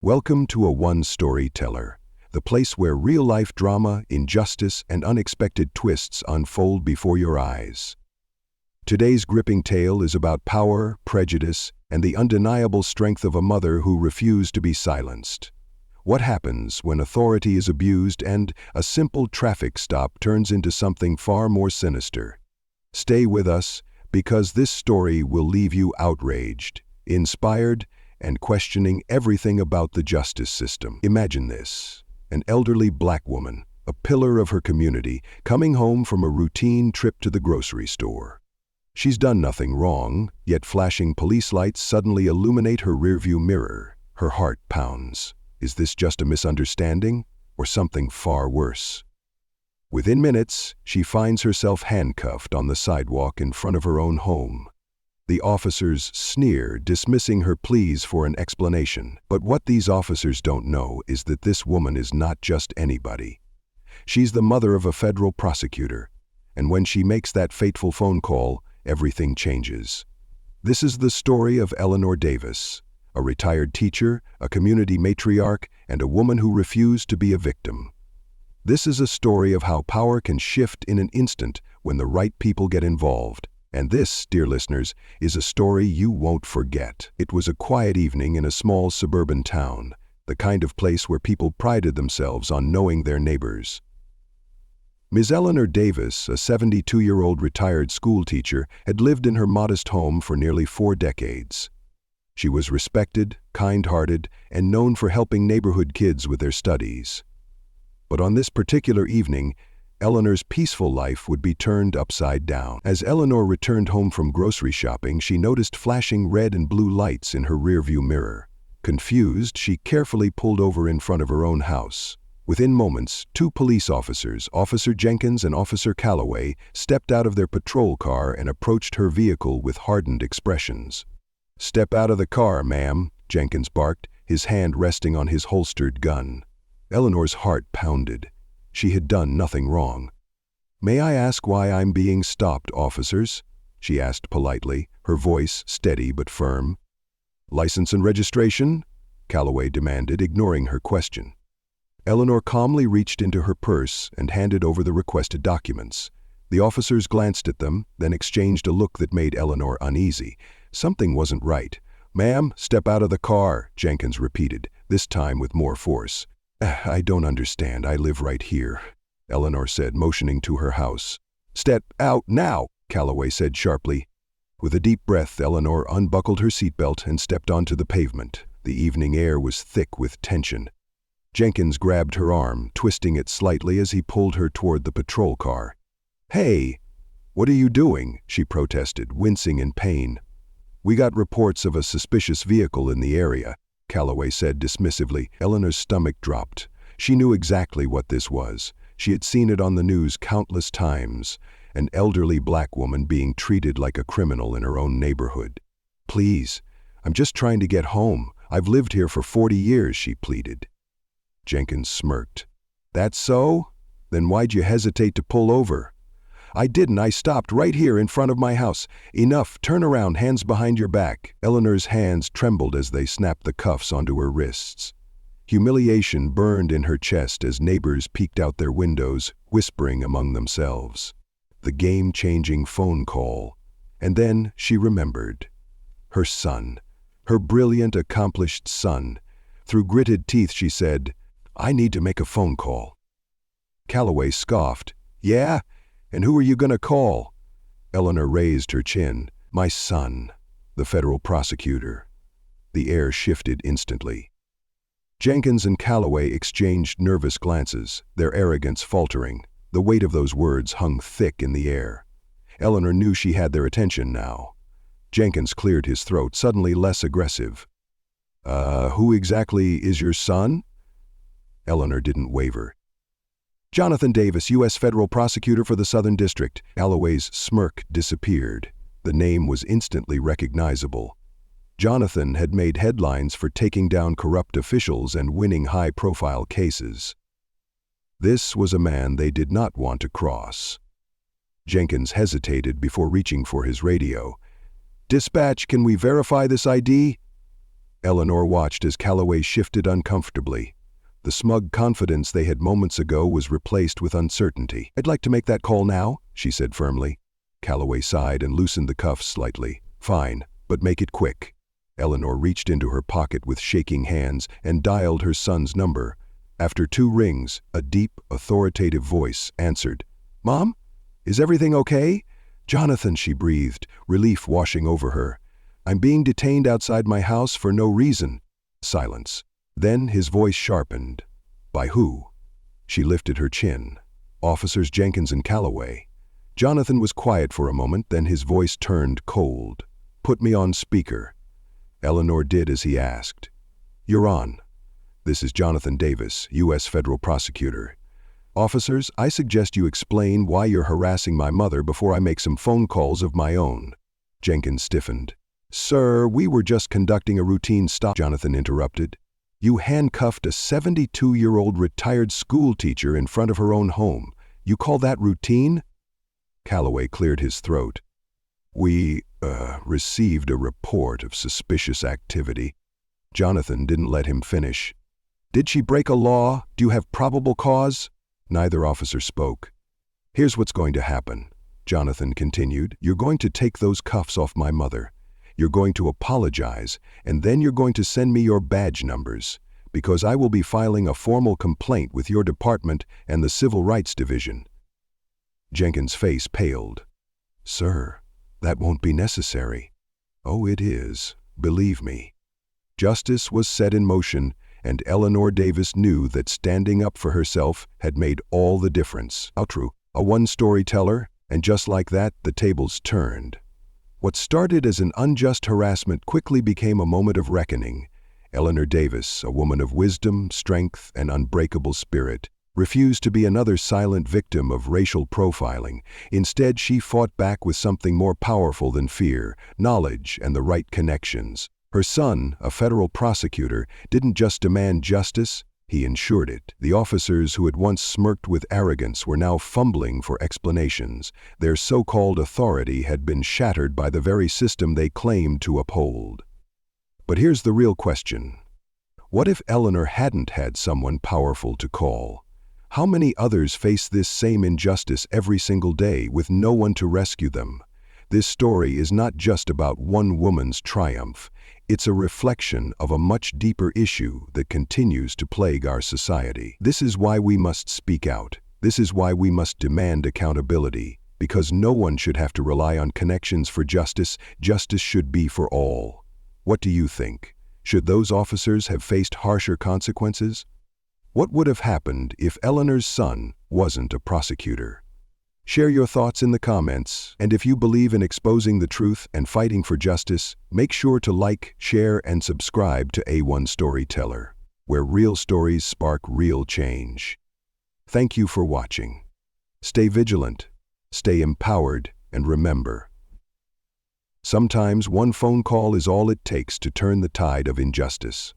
Welcome to a One Storyteller, the place where real-life drama, injustice, and unexpected twists unfold before your eyes. Today's gripping tale is about power, prejudice, and the undeniable strength of a mother who refused to be silenced. What happens when authority is abused and a simple traffic stop turns into something far more sinister? Stay with us, because this story will leave you outraged, inspired, and questioning everything about the justice system. Imagine this: an elderly black woman, a pillar of her community, coming home from a routine trip to the grocery store. She's done nothing wrong, yet flashing police lights suddenly illuminate her rearview mirror. Her heart pounds. Is this just a misunderstanding, or something far worse? Within minutes, she finds herself handcuffed on the sidewalk in front of her own home. The officers sneer, dismissing her pleas for an explanation. But what these officers don't know is that this woman is not just anybody. She's the mother of a federal prosecutor, and when she makes that fateful phone call, everything changes. This is the story of Eleanor Davis, a retired teacher, a community matriarch, and a woman who refused to be a victim. This is a story of how power can shift in an instant when the right people get involved. And this, dear listeners, is a story you won't forget. It was a quiet evening in a small suburban town, the kind of place where people prided themselves on knowing their neighbors. Ms. Eleanor Davis, a 72-year-old retired schoolteacher, had lived in her modest home for nearly 4 decades. She was respected, kind-hearted, and known for helping neighborhood kids with their studies. But on this particular evening, Eleanor's peaceful life would be turned upside down. As Eleanor returned home from grocery shopping, she noticed flashing red and blue lights in her rearview mirror. Confused, she carefully pulled over in front of her own house. Within moments, 2 police officers, Officer Jenkins and Officer Calloway, stepped out of their patrol car and approached her vehicle with hardened expressions. "Step out of the car, ma'am," Jenkins barked, his hand resting on his holstered gun. Eleanor's heart pounded. She had done nothing wrong. "May I ask why I'm being stopped, officers?" she asked politely, her voice steady but firm. "License and registration?" Calloway demanded, ignoring her question. Eleanor calmly reached into her purse and handed over the requested documents. The officers glanced at them, then exchanged a look that made Eleanor uneasy. Something wasn't right. "Ma'am, step out of the car," Jenkins repeated, this time with more force. "I don't understand. I live right here," Eleanor said, motioning to her house. "Step out now," Calloway said sharply. With a deep breath, Eleanor unbuckled her seatbelt and stepped onto the pavement. The evening air was thick with tension. Jenkins grabbed her arm, twisting it slightly as he pulled her toward the patrol car. "Hey, what are you doing?" she protested, wincing in pain. "We got reports of a suspicious vehicle in the area," Calloway said dismissively. Eleanor's stomach dropped. She knew exactly what this was. She had seen it on the news countless times, an elderly black woman being treated like a criminal in her own neighborhood. "Please, I'm just trying to get home. I've lived here for 40 years, she pleaded. Jenkins smirked. "That's so? Then why'd you hesitate to pull over?" "I didn't. I stopped right here in front of my house." "Enough. Turn around, hands behind your back." Eleanor's hands trembled as they snapped the cuffs onto her wrists. Humiliation burned in her chest as neighbors peeked out their windows, whispering among themselves. The game-changing phone call. And then she remembered. Her son. Her brilliant, accomplished son. Through gritted teeth she said, "I need to make a phone call." Calloway scoffed. "Yeah? And who are you gonna call?" Eleanor raised her chin. "My son, the federal prosecutor." The air shifted instantly. Jenkins and Calloway exchanged nervous glances, their arrogance faltering. The weight of those words hung thick in the air. Eleanor knew she had their attention now. Jenkins cleared his throat, suddenly less aggressive. Who exactly is your son?" Eleanor didn't waver. "Jonathan Davis, U.S. Federal Prosecutor for the Southern District." Calloway's smirk disappeared. The name was instantly recognizable. Jonathan had made headlines for taking down corrupt officials and winning high-profile cases. This was a man they did not want to cross. Jenkins hesitated before reaching for his radio. "Dispatch, can we verify this ID?" Eleanor watched as Calloway shifted uncomfortably. The smug confidence they had moments ago was replaced with uncertainty. "I'd like to make that call now," she said firmly. Calloway sighed and loosened the cuffs slightly. "Fine, but make it quick." Eleanor reached into her pocket with shaking hands and dialed her son's number. After 2 rings, a deep, authoritative voice answered. "Mom? Is everything okay?" "Jonathan," she breathed, relief washing over her. "I'm being detained outside my house for no reason." Silence. Then his voice sharpened. "By who?" She lifted her chin. "Officers Jenkins and Calloway." Jonathan was quiet for a moment, then his voice turned cold. "Put me on speaker." Eleanor did as he asked. "You're on. This is Jonathan Davis, U.S. Federal Prosecutor. Officers, I suggest you explain why you're harassing my mother before I make some phone calls of my own." Jenkins stiffened. "Sir, we were just conducting a routine stop," Jonathan interrupted. "You handcuffed a 72-year-old retired school teacher in front of her own home. You call that routine?" Calloway cleared his throat. We received a report of suspicious activity." Jonathan didn't let him finish. "Did she break a law? Do you have probable cause?" Neither officer spoke. "Here's what's going to happen," Jonathan continued. "You're going to take those cuffs off my mother. You're going to apologize, and then you're going to send me your badge numbers, because I will be filing a formal complaint with your department and the Civil Rights Division." Jenkins' face paled. "Sir, that won't be necessary." "Oh, it is. Believe me." Justice was set in motion, and Eleanor Davis knew that standing up for herself had made all the difference. How true. A one-storyteller, and just like that, the tables turned. What started as an unjust harassment quickly became a moment of reckoning. Eleanor Davis, a woman of wisdom, strength, and unbreakable spirit, refused to be another silent victim of racial profiling. Instead, she fought back with something more powerful than fear, knowledge and the right connections. Her son, a federal prosecutor, didn't just demand justice, he ensured it. The officers who had once smirked with arrogance were now fumbling for explanations. Their so-called authority had been shattered by the very system they claimed to uphold. But here's the real question. What if Eleanor hadn't had someone powerful to call? How many others face this same injustice every single day with no one to rescue them? This story is not just about one woman's triumph. It's a reflection of a much deeper issue that continues to plague our society. This is why we must speak out. This is why we must demand accountability. Because no one should have to rely on connections for justice. Justice should be for all. What do you think? Should those officers have faced harsher consequences? What would have happened if Eleanor's son wasn't a prosecutor? Share your thoughts in the comments, and if you believe in exposing the truth and fighting for justice, make sure to like, share, and subscribe to A1 Storyteller, where real stories spark real change. Thank you for watching. Stay vigilant, stay empowered, and remember, sometimes one phone call is all it takes to turn the tide of injustice.